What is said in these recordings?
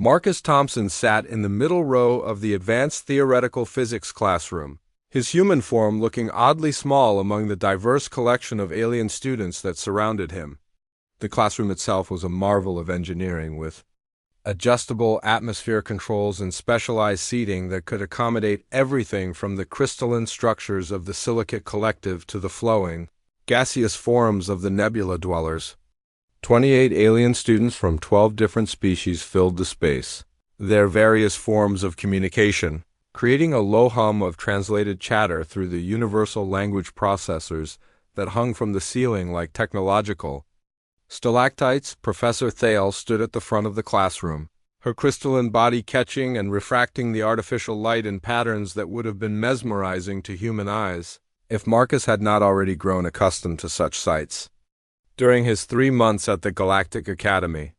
Marcus Thompson sat in the middle row of the advanced theoretical physics classroom, his human form looking oddly small among the diverse collection of alien students that surrounded him. The classroom itself was a marvel of engineering, with adjustable atmosphere controls and specialized seating that could accommodate everything from the crystalline structures of the silicate collective to the flowing, gaseous forms of the nebula dwellers. 28 alien students from 12 different species filled the space, their various forms of communication, creating a low hum of translated chatter through the universal language processors that hung from the ceiling like technological stalactites. Professor Thale stood at the front of the classroom, her crystalline body catching and refracting the artificial light in patterns that would have been mesmerizing to human eyes, if Marcus had not already grown accustomed to such sights. During his 3 months at the Galactic Academy,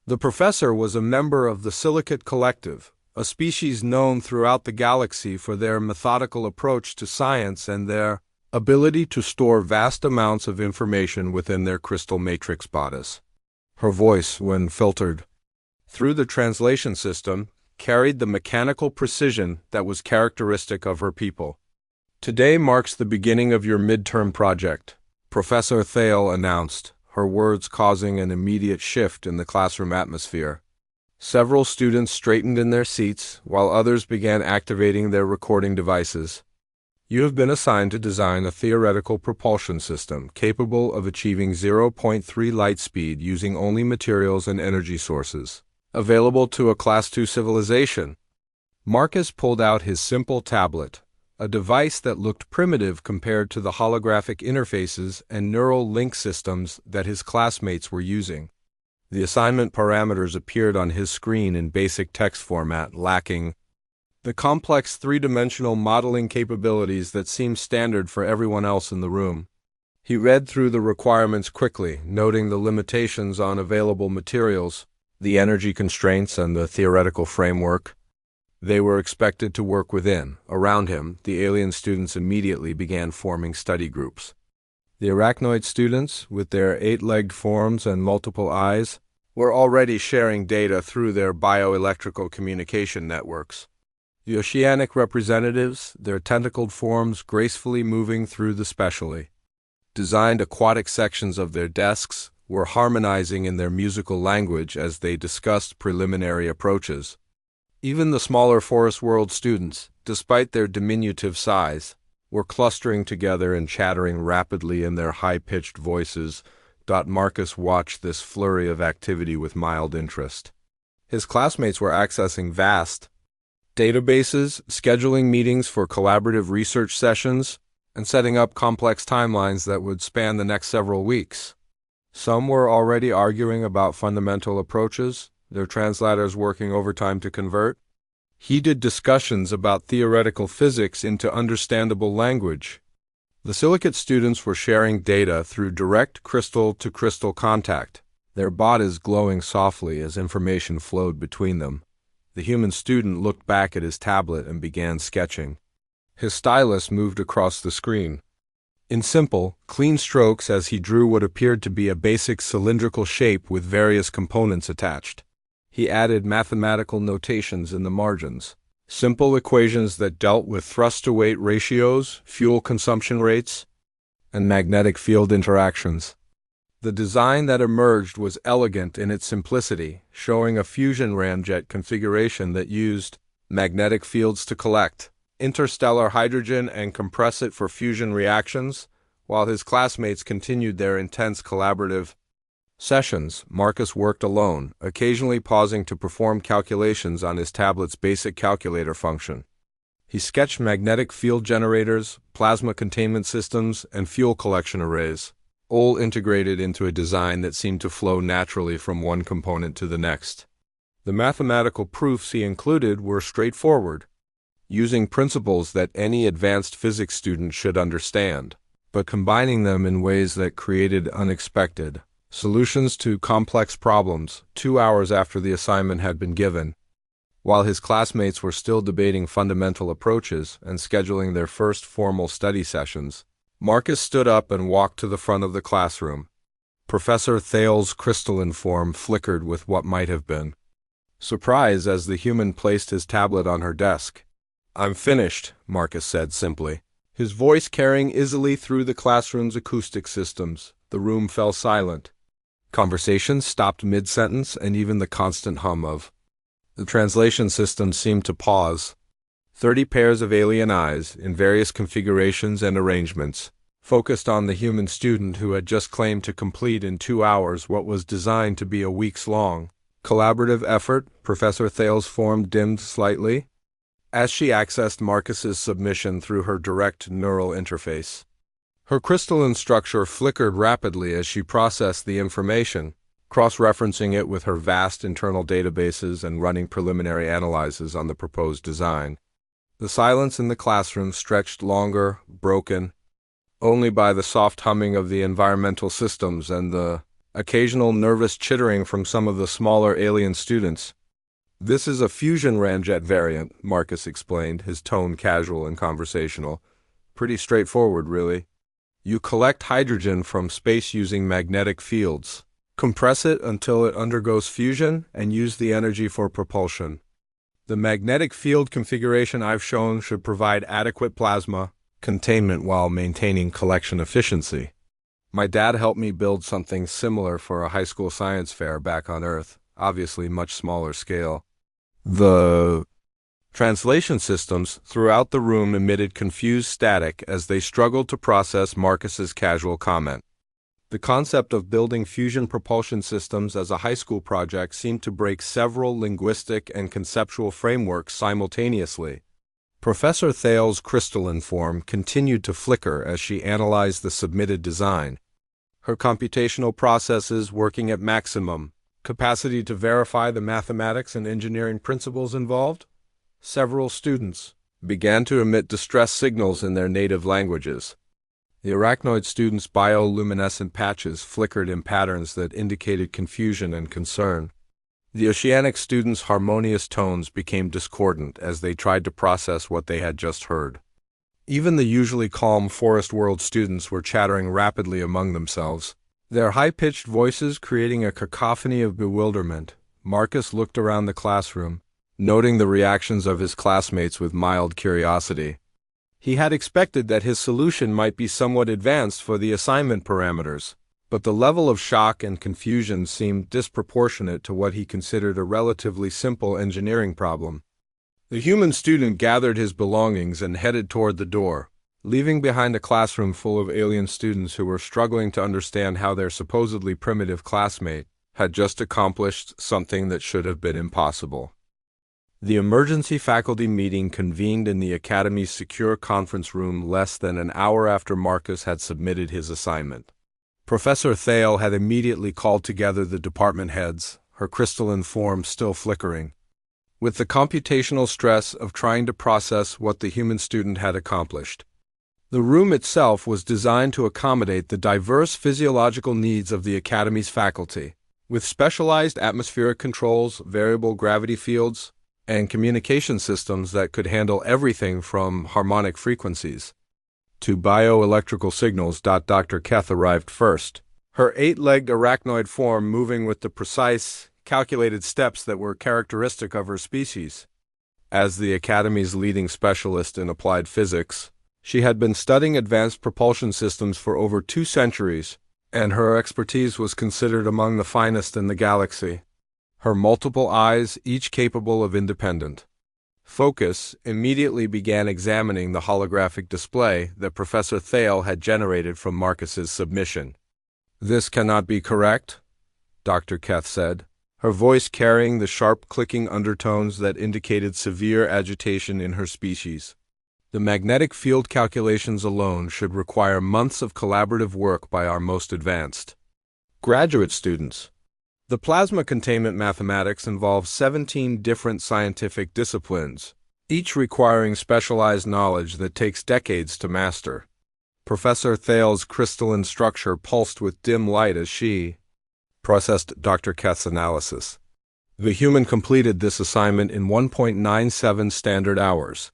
the professor was a member of the Silicate Collective, a species known throughout the galaxy for their methodical approach to science and their ability to store vast amounts of information within their crystal matrix bodies. Her voice, when filtered through the translation system, carried the mechanical precision that was characteristic of her people. "Today marks the beginning of your midterm project," Professor Thale announced, her words causing an immediate shift in the classroom atmosphere. Several students straightened in their seats, while others began activating their recording devices. "You have been assigned to design a theoretical propulsion system capable of achieving 0.3 light speed using only materials and energy sources available to a Class II civilization." Marcus pulled out his simple tablet, a device that looked primitive compared to the holographic interfaces and neural link systems that his classmates were using. The assignment parameters appeared on his screen in basic text format, lacking the complex three-dimensional modeling capabilities that seemed standard for everyone else in the room. He read through the requirements quickly, noting the limitations on available materials, the energy constraints, and the theoretical framework they were expected to work within. Around him, the alien students immediately began forming study groups. The arachnoid students, with their 8-legged forms and multiple eyes, were already sharing data through their bioelectrical communication networks. The oceanic representatives, their tentacled forms gracefully moving through the specially designed aquatic sections of their desks, were harmonizing in their musical language as they discussed preliminary approaches. Even the smaller Forest World students, despite their diminutive size, were clustering together and chattering rapidly in their high-pitched voices. Marcus watched this flurry of activity with mild interest. His classmates were accessing vast databases, scheduling meetings for collaborative research sessions, and setting up complex timelines that would span the next several weeks. Some were already arguing about fundamental approaches, their translators working overtime to convert heated discussions about theoretical physics into understandable language. The silicate students were sharing data through direct crystal-to-crystal contact, their bodies glowing softly as information flowed between them. The human student looked back at his tablet and began sketching. His stylus moved across the screen in simple, clean strokes as he drew what appeared to be a basic cylindrical shape with various components attached. He added mathematical notations in the margins, simple equations that dealt with thrust-to-weight ratios, fuel consumption rates, and magnetic field interactions. The design that emerged was elegant in its simplicity, showing a fusion ramjet configuration that used magnetic fields to collect interstellar hydrogen and compress it for fusion reactions, while his classmates continued their intense collaborative sessions. Marcus worked alone, occasionally pausing to perform calculations on his tablet's basic calculator function. He sketched magnetic field generators, plasma containment systems, and fuel collection arrays, all integrated into a design that seemed to flow naturally from one component to the next. The mathematical proofs he included were straightforward, using principles that any advanced physics student should understand, but combining them in ways that created unexpected solutions to complex problems. 2 hours after the assignment had been given, while his classmates were still debating fundamental approaches and scheduling their first formal study sessions, Marcus stood up and walked to the front of the classroom. Professor Thale's crystalline form flickered with what might have been surprise as the human placed his tablet on her desk. "I'm finished," Marcus said simply. His voice carrying easily through the classroom's acoustic systems. The room fell silent. Conversations stopped mid-sentence, and even the constant hum of the translation system seemed to pause. 30 pairs of alien eyes, in various configurations and arrangements, focused on the human student who had just claimed to complete in 2 hours what was designed to be a weeks-long collaborative effort. Professor Thales' form dimmed slightly as she accessed Marcus's submission through her direct neural interface. Her crystalline structure flickered rapidly as she processed the information, cross-referencing it with her vast internal databases and running preliminary analyses on the proposed design. The silence in the classroom stretched longer, broken only by the soft humming of the environmental systems and the occasional nervous chittering from some of the smaller alien students. "This is a fusion ramjet variant," Marcus explained, his tone casual and conversational. "Pretty straightforward, really. You collect hydrogen from space using magnetic fields, compress it until it undergoes fusion, and use the energy for propulsion. The magnetic field configuration I've shown should provide adequate plasma containment while maintaining collection efficiency. My dad helped me build something similar for a high school science fair back on Earth, obviously much smaller scale." The translation systems throughout the room emitted confused static as they struggled to process Marcus's casual comment. The concept of building fusion propulsion systems as a high school project seemed to break several linguistic and conceptual frameworks simultaneously. Professor Thales' crystalline form continued to flicker as she analyzed the submitted design, her computational processes working at maximum capacity to verify the mathematics and engineering principles involved. Several students began to emit distress signals in their native languages. The arachnoid students' bioluminescent patches flickered in patterns that indicated confusion and concern. The oceanic students' harmonious tones became discordant as they tried to process what they had just heard. Even the usually calm forest world students were chattering rapidly among themselves, their high-pitched voices creating a cacophony of bewilderment. Marcus looked around the classroom, noting the reactions of his classmates with mild curiosity. He had expected that his solution might be somewhat advanced for the assignment parameters, but the level of shock and confusion seemed disproportionate to what he considered a relatively simple engineering problem. The human student gathered his belongings and headed toward the door, leaving behind a classroom full of alien students who were struggling to understand how their supposedly primitive classmate had just accomplished something that should have been impossible. The emergency faculty meeting convened in the Academy's secure conference room less than an hour after Marcus had submitted his assignment. Professor Thale had immediately called together the department heads, her crystalline form still flickering, with the computational stress of trying to process what the human student had accomplished. The room itself was designed to accommodate the diverse physiological needs of the Academy's faculty, with specialized atmospheric controls, variable gravity fields, and communication systems that could handle everything from harmonic frequencies to bioelectrical signals. Dr. Keth arrived first, her 8-legged arachnoid form moving with the precise, calculated steps that were characteristic of her species. As the Academy's leading specialist in applied physics, she had been studying advanced propulsion systems for over 2 centuries, and her expertise was considered among the finest in the galaxy. Her multiple eyes, each capable of independent focus, immediately began examining the holographic display that Professor Thale had generated from Marcus's submission. "This cannot be correct," Dr. Keth said, her voice carrying the sharp clicking undertones that indicated severe agitation in her species. "The magnetic field calculations alone should require months of collaborative work by our most advanced graduate students. The plasma containment mathematics involves 17 different scientific disciplines, each requiring specialized knowledge that takes decades to master." Professor Thale's crystalline structure pulsed with dim light as she processed Dr. Keth's analysis. "The human completed this assignment in 1.97 standard hours.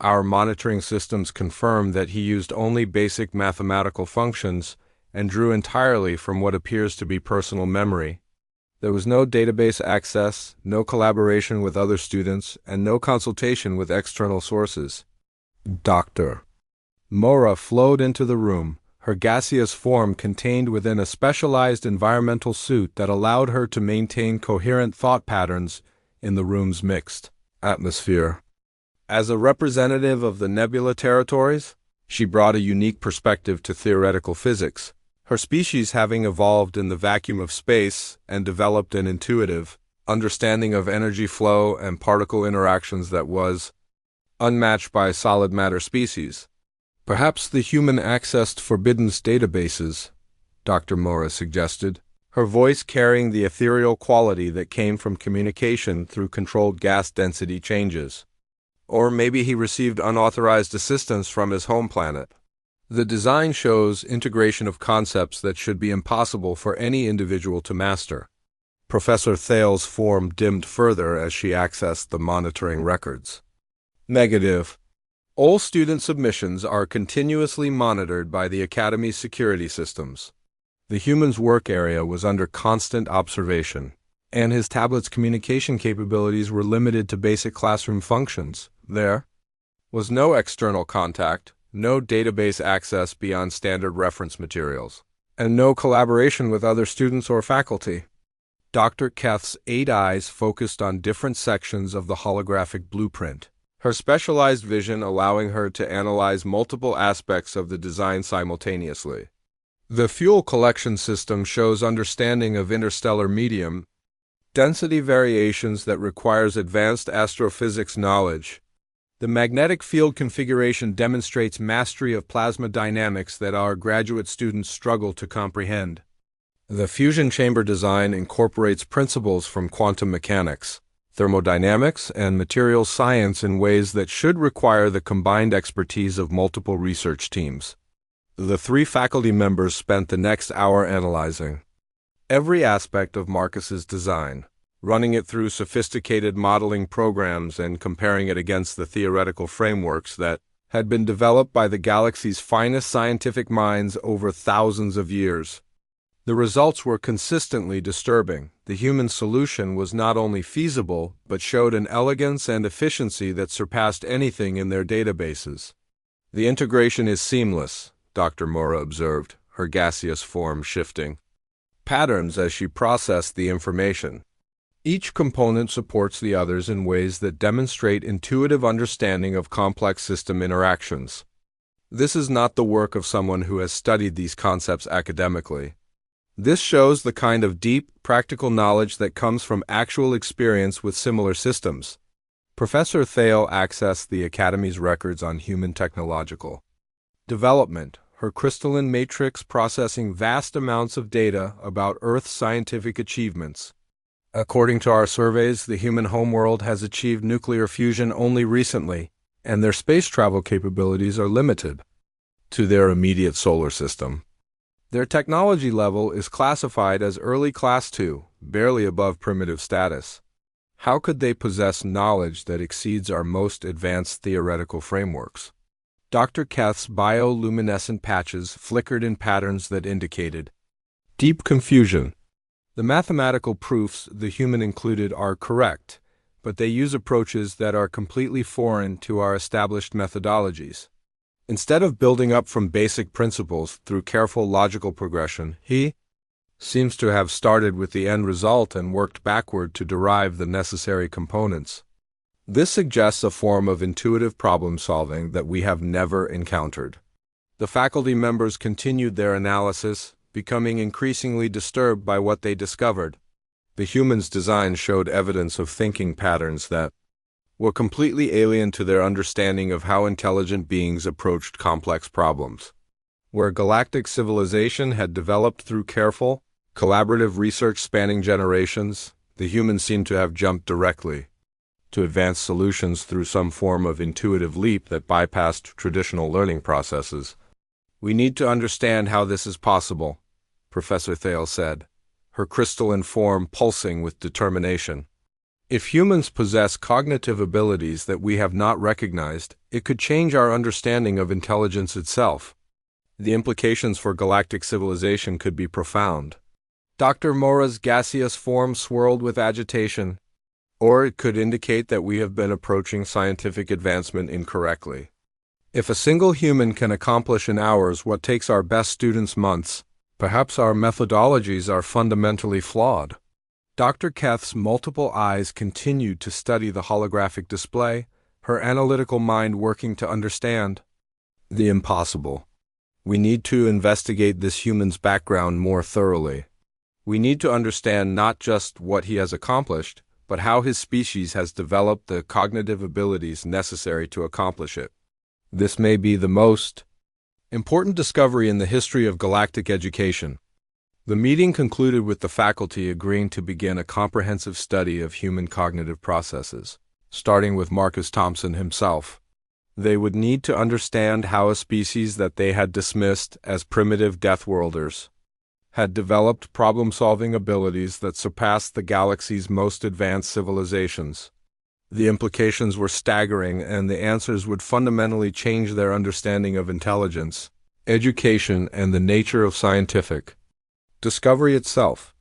Our monitoring systems confirm that he used only basic mathematical functions and drew entirely from what appears to be personal memory. There was no database access, no collaboration with other students, and no consultation with external sources. Dr. Mora flowed into the room, her gaseous form contained within a specialized environmental suit that allowed her to maintain coherent thought patterns in the room's mixed atmosphere. As a representative of the nebula territories, she brought a unique perspective to theoretical physics, her species having evolved in the vacuum of space and developed an intuitive understanding of energy flow and particle interactions that was unmatched by solid matter species. Perhaps the human accessed Forbidden's databases, Dr. Mora suggested, her voice carrying the ethereal quality that came from communication through controlled gas density changes. Or maybe he received unauthorized assistance from his home planet. The design shows integration of concepts that should be impossible for any individual to master. Professor Thale's form dimmed further as she accessed the monitoring records. Negative. All student submissions are continuously monitored by the Academy's security systems. The human's work area was under constant observation, and his tablet's communication capabilities were limited to basic classroom functions. There was no external contact, no database access beyond standard reference materials, and no collaboration with other students or faculty. Dr. Keth's 8 eyes focused on different sections of the holographic blueprint, her specialized vision allowing her to analyze multiple aspects of the design simultaneously. The fuel collection system shows understanding of interstellar medium density variations that requires advanced astrophysics knowledge. The magnetic field configuration demonstrates mastery of plasma dynamics that our graduate students struggle to comprehend. The fusion chamber design incorporates principles from quantum mechanics, thermodynamics, and materials science in ways that should require the combined expertise of multiple research teams. The 3 faculty members spent the next hour analyzing every aspect of Marcus's design, running it through sophisticated modeling programs and comparing it against the theoretical frameworks that had been developed by the galaxy's finest scientific minds over thousands of years. The results were consistently disturbing. The human solution was not only feasible, but showed an elegance and efficiency that surpassed anything in their databases. The integration is seamless, Dr. Mora observed, her gaseous form shifting patterns as she processed the information. Each component supports the others in ways that demonstrate intuitive understanding of complex system interactions. This is not the work of someone who has studied these concepts academically. This shows the kind of deep, practical knowledge that comes from actual experience with similar systems. Professor Thale accessed the Academy's records on human technological development, her crystalline matrix processing vast amounts of data about Earth's scientific achievements. According to our surveys, the human homeworld has achieved nuclear fusion only recently, and their space travel capabilities are limited to their immediate solar system. Their technology level is classified as early class 2, barely above primitive status. How could they possess knowledge that exceeds our most advanced theoretical frameworks? Dr. Keth's bioluminescent patches flickered in patterns that indicated deep confusion. The mathematical proofs, the human included, are correct, but they use approaches that are completely foreign to our established methodologies. Instead of building up from basic principles through careful logical progression, he seems to have started with the end result and worked backward to derive the necessary components. This suggests a form of intuitive problem-solving that we have never encountered. The faculty members continued their analysis, becoming increasingly disturbed by what they discovered. The human's design showed evidence of thinking patterns that were completely alien to their understanding of how intelligent beings approached complex problems. Where galactic civilization had developed through careful, collaborative research spanning generations, the humans seemed to have jumped directly to advanced solutions through some form of intuitive leap that bypassed traditional learning processes. We need to understand how this is possible, Professor Thale said, her crystalline form pulsing with determination. If humans possess cognitive abilities that we have not recognized, it could change our understanding of intelligence itself. The implications for galactic civilization could be profound. Dr. Mora's gaseous form swirled with agitation. Or it could indicate that we have been approaching scientific advancement incorrectly. If a single human can accomplish in hours what takes our best students months, perhaps our methodologies are fundamentally flawed. Dr. Keth's multiple eyes continued to study the holographic display, her analytical mind working to understand the impossible. We need to investigate this human's background more thoroughly. We need to understand not just what he has accomplished, but how his species has developed the cognitive abilities necessary to accomplish it. This may be the most important discovery in the history of galactic education. The meeting concluded with the faculty agreeing to begin a comprehensive study of human cognitive processes, starting with Marcus Thompson himself. They would need to understand how a species that they had dismissed as primitive Deathworlders had developed problem-solving abilities that surpassed the galaxy's most advanced civilizations. The implications were staggering, and the answers would fundamentally change their understanding of intelligence, education, and the nature of scientific discovery itself.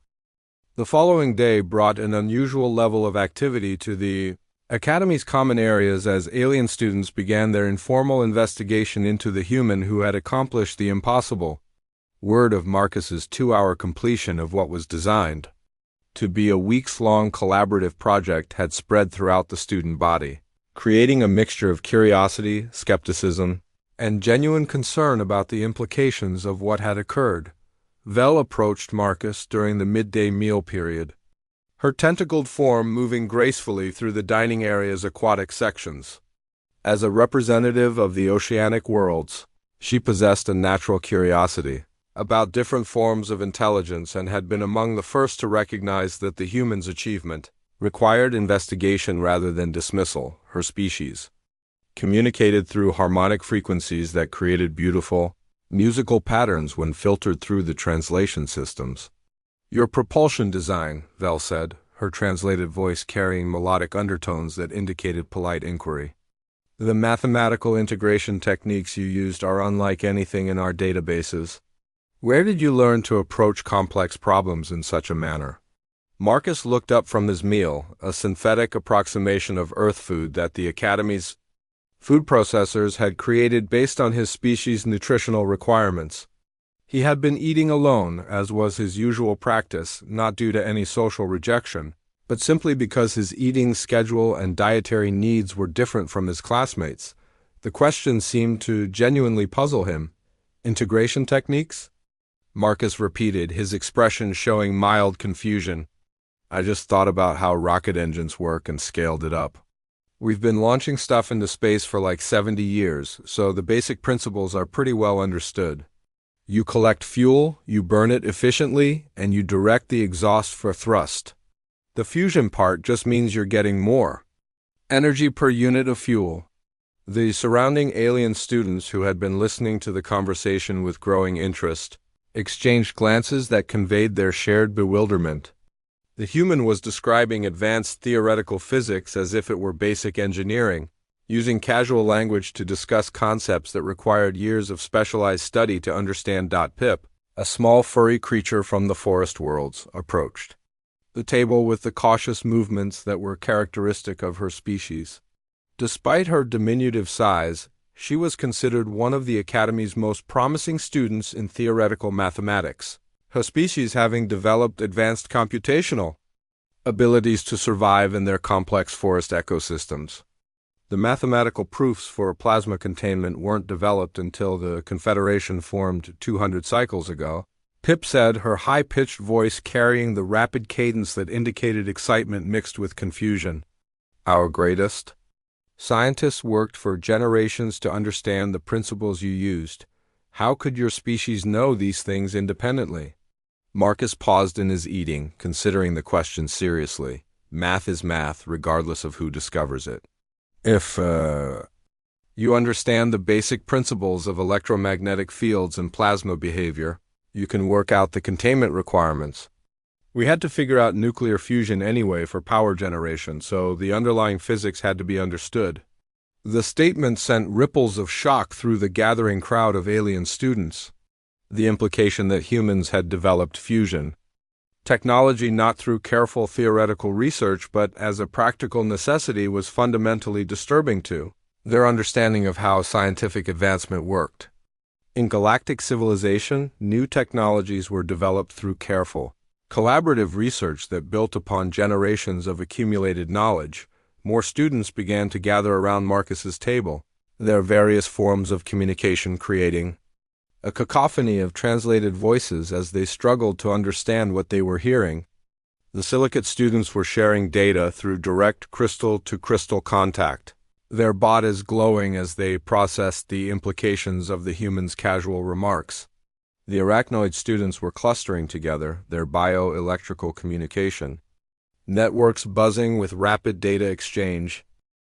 The following day brought an unusual level of activity to the Academy's common areas as alien students began their informal investigation into the human who had accomplished the impossible. Word of Marcus's 2-hour completion of what was designed to be a weeks-long collaborative project had spread throughout the student body, creating a mixture of curiosity, skepticism, and genuine concern about the implications of what had occurred. Vel approached Marcus during the midday meal period, her tentacled form moving gracefully through the dining area's aquatic sections. As a representative of the oceanic worlds, she possessed a natural curiosity about different forms of intelligence and had been among the first to recognize that the human's achievement required investigation rather than dismissal. Her species communicated through harmonic frequencies that created beautiful, musical patterns when filtered through the translation systems. Your propulsion design, Vel said, her translated voice carrying melodic undertones that indicated polite inquiry. The mathematical integration techniques you used are unlike anything in our databases. Where did you learn to approach complex problems in such a manner? Marcus looked up from his meal, a synthetic approximation of Earth food that the Academy's food processors had created based on his species' nutritional requirements. He had been eating alone, as was his usual practice, not due to any social rejection, but simply because his eating schedule and dietary needs were different from his classmates. The question seemed to genuinely puzzle him. Integration techniques? Marcus repeated, his expression showing mild confusion. I just thought about how rocket engines work and scaled it up. We've been launching stuff into space for like 70 years, so the basic principles are pretty well understood. You collect fuel, you burn it efficiently, and you direct the exhaust for thrust. The fusion part just means you're getting more energy per unit of fuel. The surrounding alien students who had been listening to the conversation with growing interest exchanged glances that conveyed their shared bewilderment. The human was describing advanced theoretical physics as if it were basic engineering, using casual language to discuss concepts that required years of specialized study to understand. Pip, a small furry creature from the forest worlds, approached the table with the cautious movements that were characteristic of her species. Despite her diminutive size, she was considered one of the Academy's most promising students in theoretical mathematics, her species having developed advanced computational abilities to survive in their complex forest ecosystems. The mathematical proofs for plasma containment weren't developed until the Confederation formed 200 cycles ago, Pip said, her high-pitched voice carrying the rapid cadence that indicated excitement mixed with confusion. Our greatest scientists worked for generations to understand the principles you used. How could your species know these things independently? Marcus paused in his eating, considering the question seriously. Math is math, regardless of who discovers it. If, you understand the basic principles of electromagnetic fields and plasma behavior, you can work out the containment requirements. We had to figure out nuclear fusion anyway for power generation, so the underlying physics had to be understood. The statement sent ripples of shock through the gathering crowd of alien students. The implication that humans had developed fusion Technology, not through careful theoretical research but as a practical necessity, was fundamentally disturbing to their understanding of how scientific advancement worked. In galactic civilization, new technologies were developed through careful, collaborative research that built upon generations of accumulated knowledge. More students began to gather around Marcus's table, their various forms of communication creating a cacophony of translated voices as they struggled to understand what they were hearing. The silicate students were sharing data through direct crystal-to-crystal contact, their bodies glowing as they processed the implications of the humans' casual remarks. The arachnoid students were clustering together, their bioelectrical communication networks buzzing with rapid data exchange.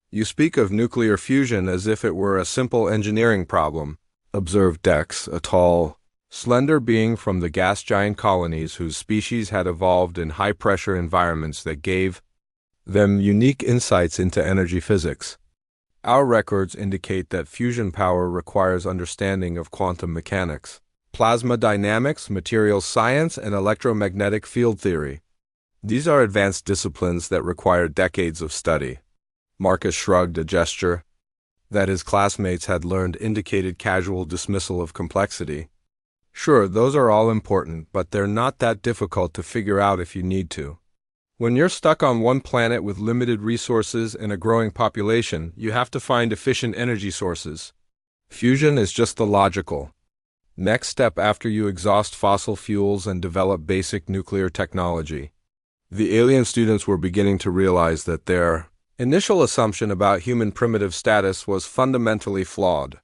"You speak of nuclear fusion as if it were a simple engineering problem," observed Dex, a tall, slender being from the gas giant colonies whose species had evolved in high-pressure environments that gave them unique insights into energy physics. "Our records indicate that fusion power requires understanding of quantum mechanics, plasma dynamics, materials science, and electromagnetic field theory. These are advanced disciplines that require decades of study." Marcus shrugged, a gesture that his classmates had learned indicated casual dismissal of complexity. "Sure, those are all important, but they're not that difficult to figure out if you need to. When you're stuck on one planet with limited resources and a growing population, you have to find efficient energy sources. Fusion is just the logical next step after you exhaust fossil fuels and develop basic nuclear technology." The alien students were beginning to realize that their initial assumption about human primitive status was fundamentally flawed.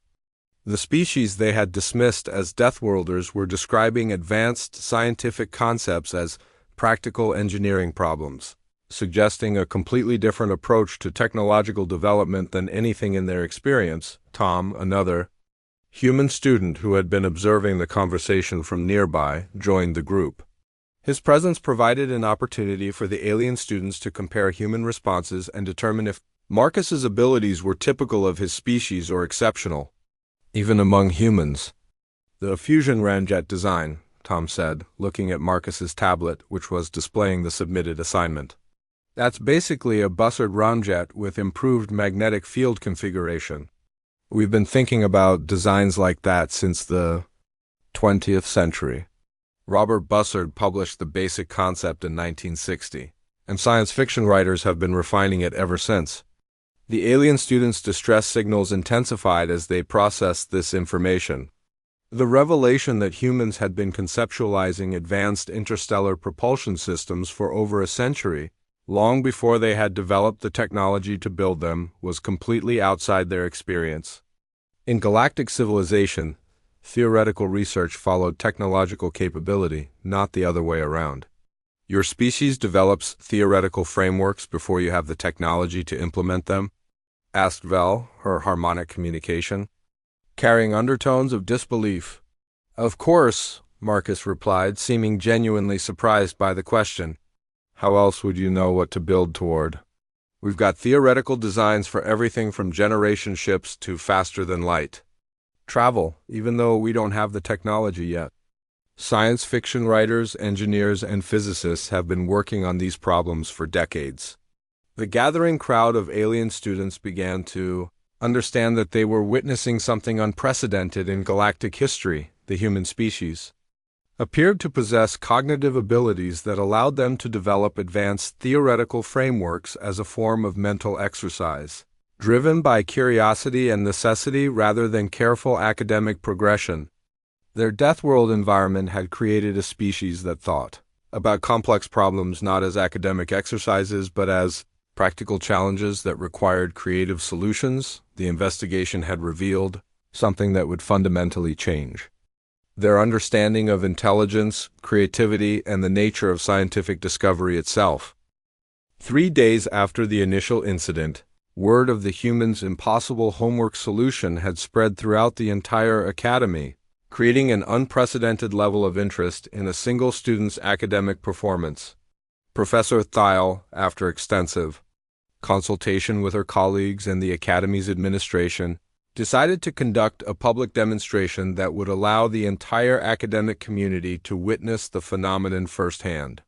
The species they had dismissed as Deathworlders were describing advanced scientific concepts as practical engineering problems, suggesting a completely different approach to technological development than anything in their experience. Tom, another human student who had been observing the conversation from nearby, joined the group. His presence provided an opportunity for the alien students to compare human responses and determine if Marcus's abilities were typical of his species or exceptional, even among humans. "The fusion ramjet design," Tom said, looking at Marcus's tablet, which was displaying the submitted assignment. "That's basically a Bussard ramjet with improved magnetic field configuration. We've been thinking about designs like that since the 20th century. Robert Bussard published the basic concept in 1960, and science fiction writers have been refining it ever since." The alien students' distress signals intensified as they processed this information. The revelation that humans had been conceptualizing advanced interstellar propulsion systems for over a century, long before they had developed the technology to build them, was completely outside their experience. In galactic civilization, theoretical research followed technological capability, not the other way around. Your species develops theoretical frameworks before you have the technology to implement them? Asked Vel, her harmonic communication carrying undertones of disbelief. "Of course," Marcus replied, seeming genuinely surprised by the question. "How else would you know what to build toward? We've got theoretical designs for everything from generation ships to faster-than-light travel, even though we don't have the technology yet. Science fiction writers, engineers, and physicists have been working on these problems for decades." The gathering crowd of alien students began to understand that they were witnessing something unprecedented in galactic history. The human species appeared to possess cognitive abilities that allowed them to develop advanced theoretical frameworks as a form of mental exercise, driven by curiosity and necessity rather than careful academic progression. Their Deathworld environment had created a species that thought about complex problems not as academic exercises but as practical challenges that required creative solutions. The investigation had revealed something that would fundamentally change their understanding of intelligence, creativity, and the nature of scientific discovery itself. 3 days after the initial incident, word of the humans' impossible homework solution had spread throughout the entire academy, creating an unprecedented level of interest in a single student's academic performance. Professor Thiel, after extensive consultation with her colleagues and the Academy's administration, decided to conduct a public demonstration that would allow the entire academic community to witness the phenomenon firsthand.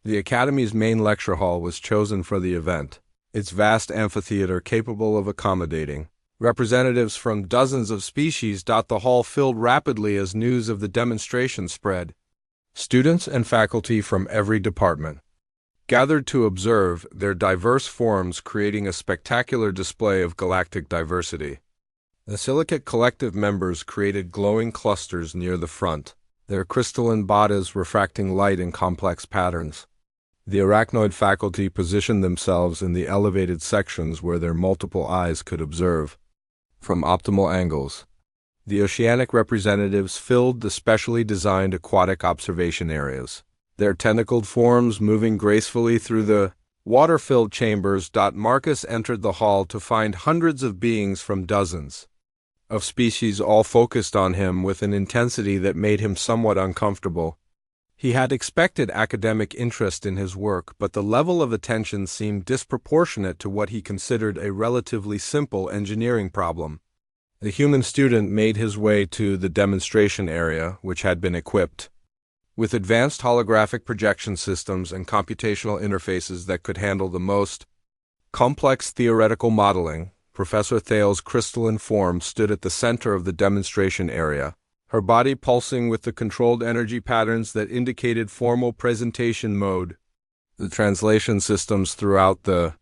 The Academy's main lecture hall was chosen for the event, its vast amphitheater capable of accommodating representatives from dozens of species. The hall filled rapidly as news of the demonstration spread. Students and faculty from every department gathered to observe their diverse forms, creating a spectacular display of galactic diversity. The Silicate Collective members created glowing clusters near the front, their crystalline bodies refracting light in complex patterns. The arachnoid faculty positioned themselves in the elevated sections where their multiple eyes could observe from optimal angles. The oceanic representatives filled the specially designed aquatic observation areas, their tentacled forms moving gracefully through the water-filled chambers. Marcus entered the hall to find hundreds of beings from dozens of species all focused on him with an intensity that made him somewhat uncomfortable. He had expected academic interest in his work, but the level of attention seemed disproportionate to what he considered a relatively simple engineering problem. The human student made his way to the demonstration area, which had been equipped with advanced holographic projection systems and computational interfaces that could handle the most complex theoretical modeling. Professor Thale's crystalline form stood at the center of the demonstration area, her body pulsing with the controlled energy patterns that indicated formal presentation mode. The translation systems throughout the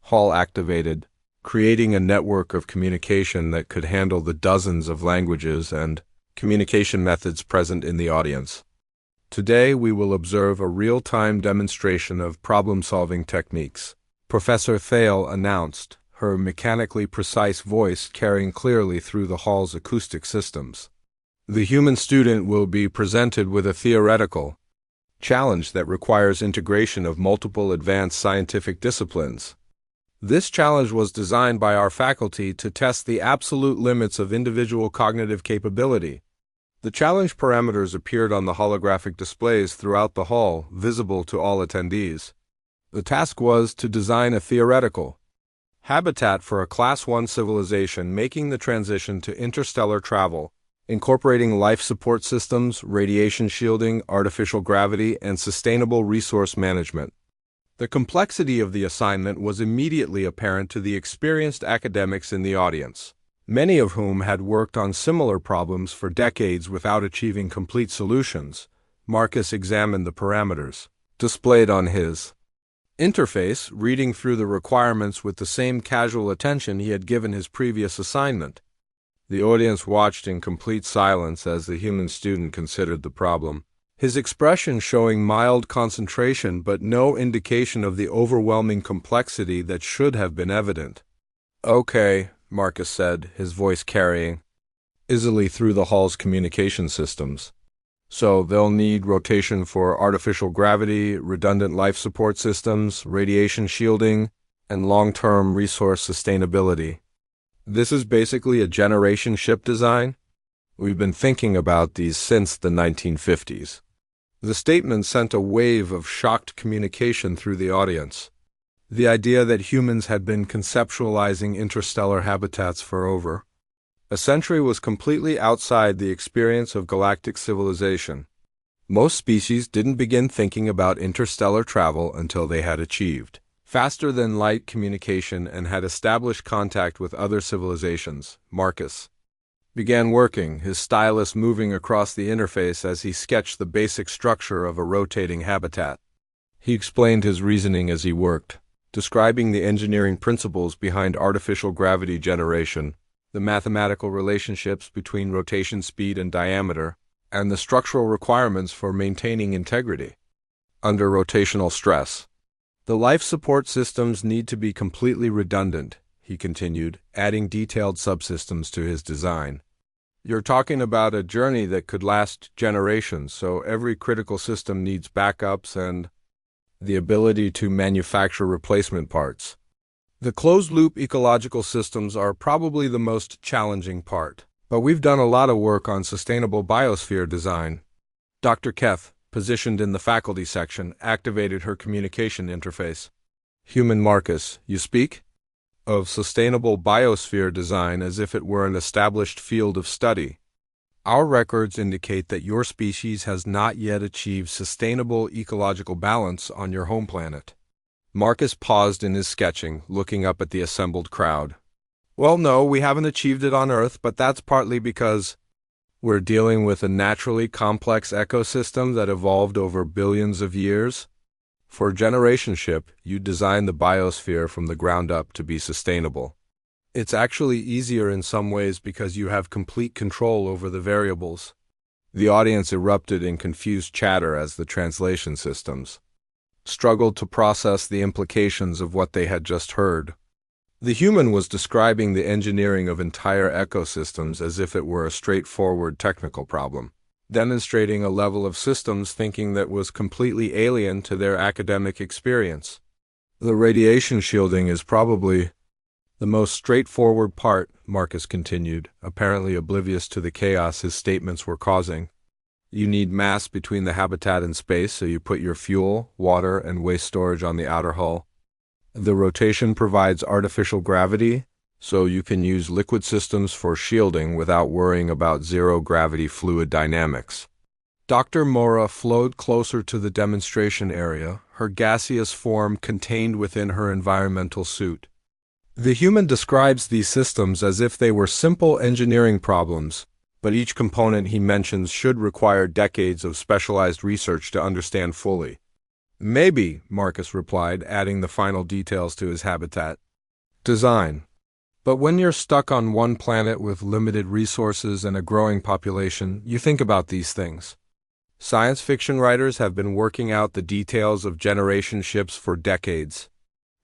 hall activated, creating a network of communication that could handle the dozens of languages and communication methods present in the audience. Today we will observe a real-time demonstration of problem-solving techniques, Professor Thale announced, her mechanically precise voice carrying clearly through the hall's acoustic systems. The human student will be presented with a theoretical challenge that requires integration of multiple advanced scientific disciplines. This challenge was designed by our faculty to test the absolute limits of individual cognitive capability. The challenge parameters appeared on the holographic displays throughout the hall, visible to all attendees. The task was to design a theoretical habitat for a Class 1 civilization making the transition to interstellar travel, incorporating life support systems, radiation shielding, artificial gravity, and sustainable resource management. The complexity of the assignment was immediately apparent to the experienced academics in the audience, many of whom had worked on similar problems for decades without achieving complete solutions. Marcus examined the parameters displayed on his interface, reading through the requirements with the same casual attention he had given his previous assignment. The audience watched in complete silence as the human student considered the problem, his expression showing mild concentration but no indication of the overwhelming complexity that should have been evident. "Okay," Marcus said, his voice carrying easily through the hall's communication systems. "So they'll need rotation for artificial gravity, redundant life support systems, radiation shielding, and long-term resource sustainability. This is basically a generation ship design? We've been thinking about these since the 1950s. The statement sent a wave of shocked communication through the audience. The idea that humans had been conceptualizing interstellar habitats for over a century was completely outside the experience of galactic civilization. Most species didn't begin thinking about interstellar travel until they had achieved faster-than-light communication and had established contact with other civilizations. Marcus began working, his stylus moving across the interface as he sketched the basic structure of a rotating habitat. He explained his reasoning as he worked, describing the engineering principles behind artificial gravity generation, the mathematical relationships between rotation speed and diameter, and the structural requirements for maintaining integrity under rotational stress. The life support systems need to be completely redundant, he continued, adding detailed subsystems to his design. You're talking about a journey that could last generations, so every critical system needs backups and the ability to manufacture replacement parts. The closed-loop ecological systems are probably the most challenging part, but we've done a lot of work on sustainable biosphere design. Dr. Keth, positioned in the faculty section, activated her communication interface. Human Marcus, you speak? Of sustainable biosphere design as if it were an established field of study. Our records indicate that your species has not yet achieved sustainable ecological balance on your home planet. Marcus paused in his sketching, looking up at the assembled crowd. Well, no, we haven't achieved it on Earth, but that's partly because we're dealing with a naturally complex ecosystem that evolved over billions of years. For generationship, you design the biosphere from the ground up to be sustainable. It's actually easier in some ways because you have complete control over the variables. The audience erupted in confused chatter as the translation systems struggled to process the implications of what they had just heard. The human was describing the engineering of entire ecosystems as if it were a straightforward technical problem, demonstrating a level of systems thinking that was completely alien to their academic experience. The radiation shielding is probably the most straightforward part, Marcus continued, apparently oblivious to the chaos his statements were causing. You need mass between the habitat and space, so you put your fuel, water, and waste storage on the outer hull. The rotation provides artificial gravity, so you can use liquid systems for shielding without worrying about zero-gravity fluid dynamics. Dr. Mora flowed closer to the demonstration area, her gaseous form contained within her environmental suit. The human describes these systems as if they were simple engineering problems, but each component he mentions should require decades of specialized research to understand fully. Maybe, Marcus replied, adding the final details to his habitat design. But when you're stuck on one planet with limited resources and a growing population, you think about these things. Science fiction writers have been working out the details of generation ships for decades.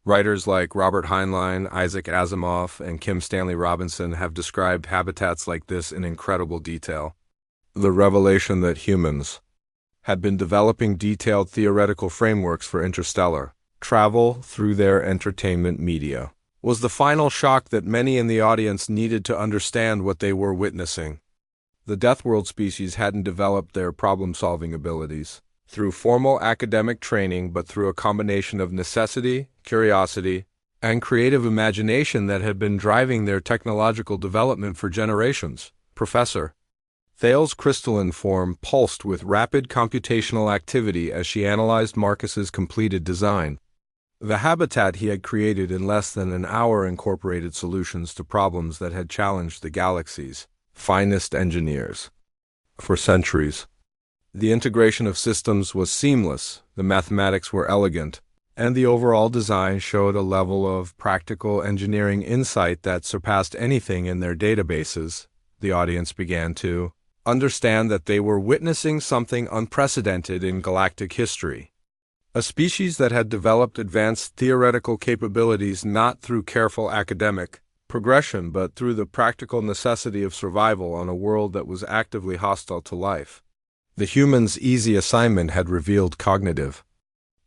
Writers like Robert Heinlein, Isaac Asimov, and Kim Stanley Robinson have described habitats like this in incredible detail. The revelation that humans had been developing detailed theoretical frameworks for interstellar travel through their entertainment media was the final shock that many in the audience needed to understand what they were witnessing. The Deathworld species hadn't developed their problem-solving abilities through formal academic training, but through a combination of necessity, curiosity, and creative imagination that had been driving their technological development for generations. Professor Thale's crystalline form pulsed with rapid computational activity as she analyzed Marcus's completed design. The habitat he had created in less than an hour incorporated solutions to problems that had challenged the galaxy's finest engineers for centuries. The integration of systems was seamless, the mathematics were elegant, and the overall design showed a level of practical engineering insight that surpassed anything in their databases. The audience began to understand that they were witnessing something unprecedented in galactic history. A species that had developed advanced theoretical capabilities not through careful academic progression but through the practical necessity of survival on a world that was actively hostile to life. The human's easy assignment had revealed cognitive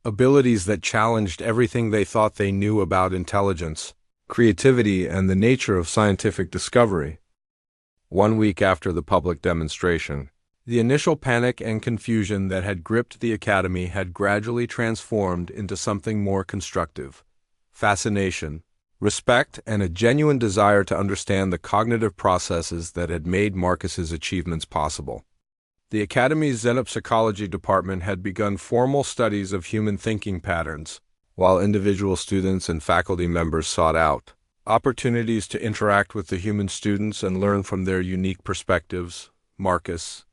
abilities that challenged everything they thought they knew about intelligence, creativity, and the nature of scientific discovery. 1 week after the public demonstration, the initial panic and confusion that had gripped the Academy had gradually transformed into something more constructive: fascination, respect, and a genuine desire to understand the cognitive processes that had made Marcus's achievements possible. The Academy's Xenopsychology department had begun formal studies of human thinking patterns, while individual students and faculty members sought out opportunities to interact with the human students and learn from their unique perspectives. Marcus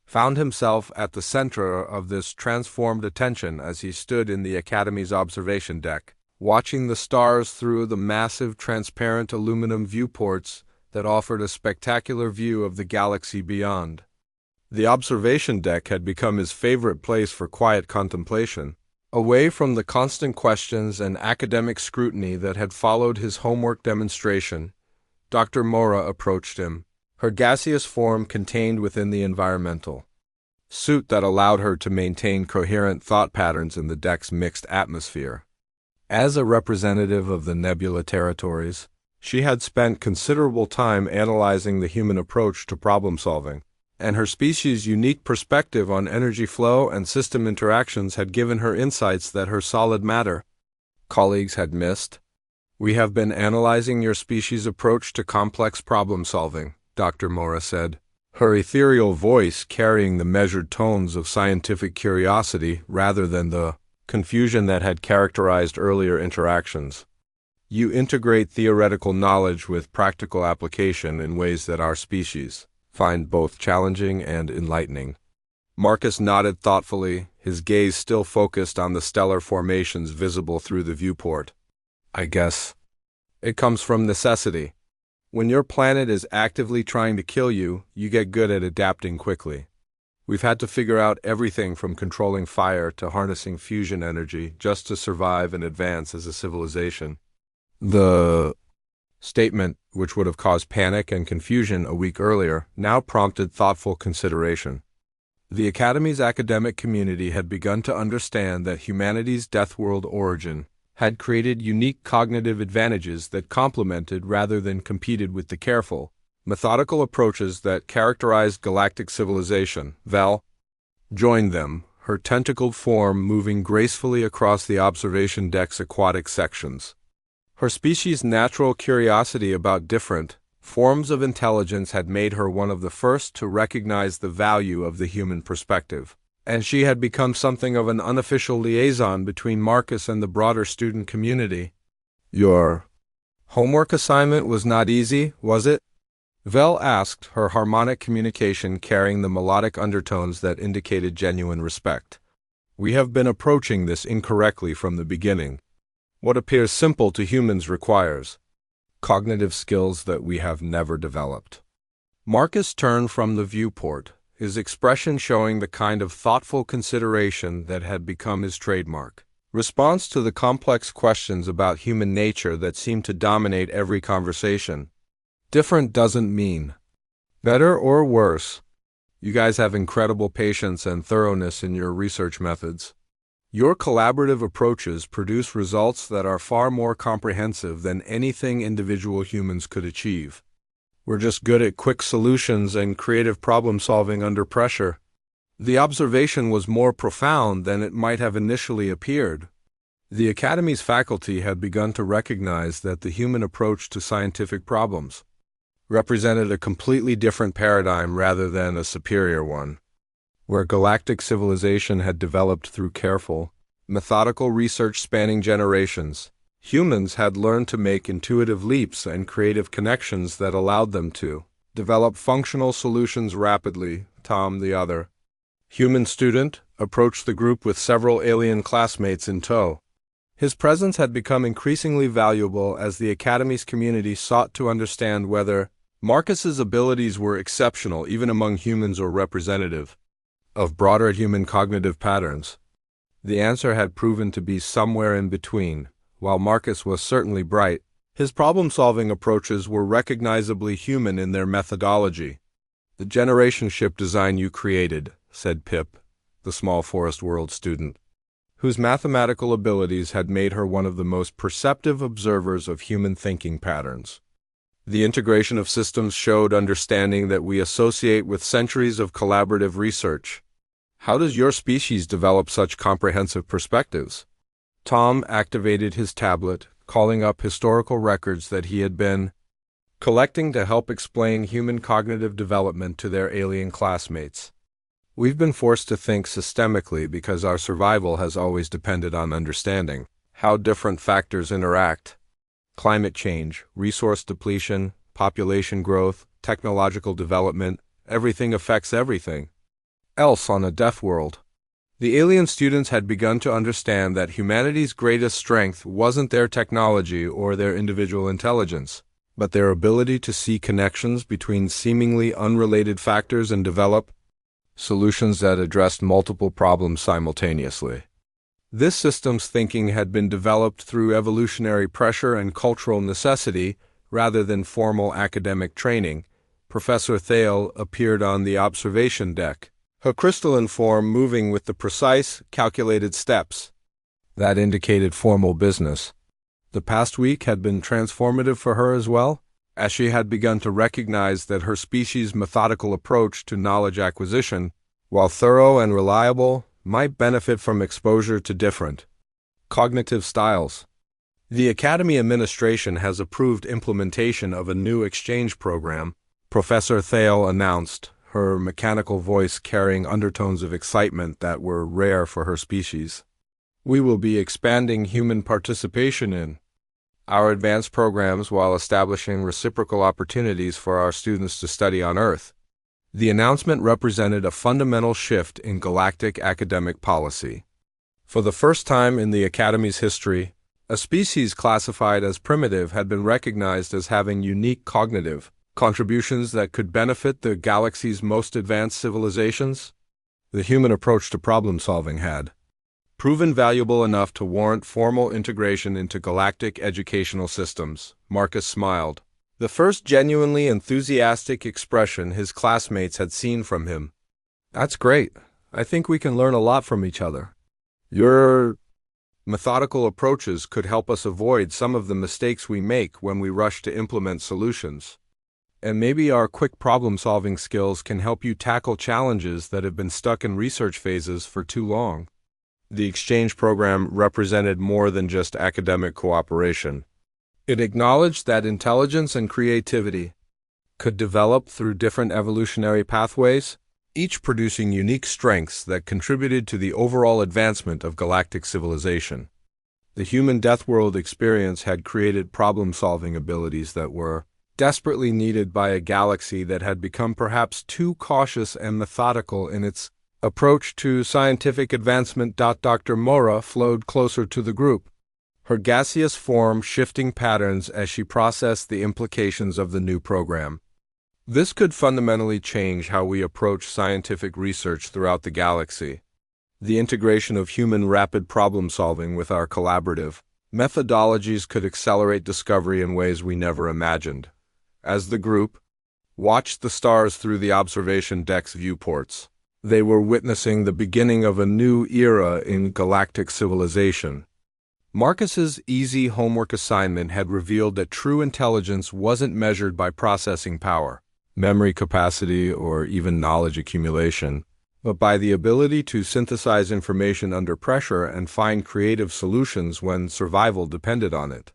found himself at the center of this transformed attention as he stood in the Academy's observation deck, watching the stars through the massive transparent aluminum viewports that offered a spectacular view of the galaxy beyond. The observation deck had become his favorite place for quiet contemplation, away from the constant questions and academic scrutiny that had followed his homework demonstration. Dr. Mora approached him, her gaseous form contained within the environmental suit that allowed her to maintain coherent thought patterns in the deck's mixed atmosphere. As a representative of the nebula territories, she had spent considerable time analyzing the human approach to problem-solving, and her species' unique perspective on energy flow and system interactions had given her insights that her solid matter colleagues had missed. "We have been analyzing your species' approach to complex problem-solving," Dr. Mora said, her ethereal voice carrying the measured tones of scientific curiosity rather than the confusion that had characterized earlier interactions. You integrate theoretical knowledge with practical application in ways that our species find both challenging and enlightening. Marcus nodded thoughtfully, his gaze still focused on the stellar formations visible through the viewport. I guess it comes from necessity. When your planet is actively trying to kill you, you get good at adapting quickly. We've had to figure out everything from controlling fire to harnessing fusion energy just to survive and advance as a civilization. The statement, which would have caused panic and confusion a week earlier, now prompted thoughtful consideration. The Academy's academic community had begun to understand that humanity's Deathworld origin had created unique cognitive advantages that complemented rather than competed with the careful, methodical approaches that characterized galactic civilization. Val joined them, her tentacled form moving gracefully across the observation deck's aquatic sections. Her species' natural curiosity about different forms of intelligence had made her one of the first to recognize the value of the human perspective, and she had become something of an unofficial liaison between Marcus and the broader student community. Your homework assignment was not easy, was it? Vel asked, her harmonic communication carrying the melodic undertones that indicated genuine respect. We have been approaching this incorrectly from the beginning. What appears simple to humans requires cognitive skills that we have never developed. Marcus turned from the viewport, his expression showing the kind of thoughtful consideration that had become his trademark. Response to the complex questions about human nature that seemed to dominate every conversation. Different doesn't mean better or worse. You guys have incredible patience and thoroughness in your research methods. Your collaborative approaches produce results that are far more comprehensive than anything individual humans could achieve. We're just good at quick solutions and creative problem-solving under pressure. The observation was more profound than it might have initially appeared. The Academy's faculty had begun to recognize that the human approach to scientific problems represented a completely different paradigm rather than a superior one. Where galactic civilization had developed through careful, methodical research spanning generations, humans had learned to make intuitive leaps and creative connections that allowed them to develop functional solutions rapidly. Tom, the other human student, approached the group with several alien classmates in tow. His presence had become increasingly valuable as the Academy's community sought to understand whether Marcus's abilities were exceptional even among humans or representative of broader human cognitive patterns. The answer had proven to be somewhere in between. While Marcus was certainly bright, his problem-solving approaches were recognizably human in their methodology. "The generation ship design you created," said Pip, the small Forest World student, whose mathematical abilities had made her one of the most perceptive observers of human thinking patterns. The integration of systems showed understanding that we associate with centuries of collaborative research. How does your species develop such comprehensive perspectives? Tom activated his tablet, calling up historical records that he had been collecting to help explain human cognitive development to their alien classmates. We've been forced to think systemically because our survival has always depended on understanding how different factors interact. Climate change, resource depletion, population growth, technological development, everything affects everything else on a death world. The alien students had begun to understand that humanity's greatest strength wasn't their technology or their individual intelligence, but their ability to see connections between seemingly unrelated factors and develop solutions that addressed multiple problems simultaneously. This systems thinking had been developed through evolutionary pressure and cultural necessity rather than formal academic training. Professor Thale appeared on the observation deck, her crystalline form moving with the precise, calculated steps that indicated formal business. The past week had been transformative for her as well, as she had begun to recognize that her species' methodical approach to knowledge acquisition, while thorough and reliable, might benefit from exposure to different cognitive styles. The Academy administration has approved implementation of a new exchange program, Professor Thale announced, her mechanical voice carrying undertones of excitement that were rare for her species. We will be expanding human participation in our advanced programs while establishing reciprocal opportunities for our students to study on Earth. The announcement represented a fundamental shift in galactic academic policy. For the first time in the Academy's history, a species classified as primitive had been recognized as having unique cognitive contributions that could benefit the galaxy's most advanced civilizations. The human approach to problem-solving had proven valuable enough to warrant formal integration into galactic educational systems. Marcus smiled, the first genuinely enthusiastic expression his classmates had seen from him. That's great. I think we can learn a lot from each other. Your methodical approaches could help us avoid some of the mistakes we make when we rush to implement solutions. And maybe our quick problem-solving skills can help you tackle challenges that have been stuck in research phases for too long. The exchange program represented more than just academic cooperation. It acknowledged that intelligence and creativity could develop through different evolutionary pathways, each producing unique strengths that contributed to the overall advancement of galactic civilization. The human Deathworld experience had created problem-solving abilities that were desperately needed by a galaxy that had become perhaps too cautious and methodical in its approach to scientific advancement. Dr. Mora flowed closer to the group, her gaseous form shifting patterns as she processed the implications of the new program. This could fundamentally change how we approach scientific research throughout the galaxy. The integration of human rapid problem-solving with our collaborative methodologies could accelerate discovery in ways we never imagined. As the group watched the stars through the observation deck's viewports, they were witnessing the beginning of a new era in galactic civilization. Marcus's easy homework assignment had revealed that true intelligence wasn't measured by processing power, memory capacity, or even knowledge accumulation, but by the ability to synthesize information under pressure and find creative solutions when survival depended on it.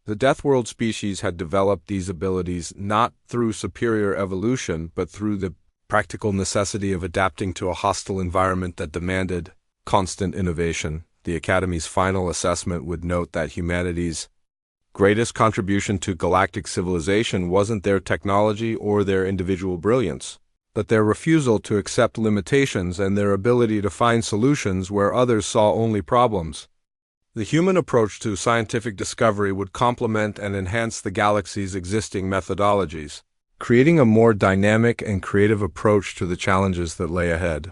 The Deathworld species had developed these abilities not through superior evolution, but through the practical necessity of adapting to a hostile environment that demanded constant innovation. The Academy's final assessment would note that humanity's greatest contribution to galactic civilization wasn't their technology or their individual brilliance, but their refusal to accept limitations and their ability to find solutions where others saw only problems. The human approach to scientific discovery would complement and enhance the galaxy's existing methodologies, creating a more dynamic and creative approach to the challenges that lay ahead.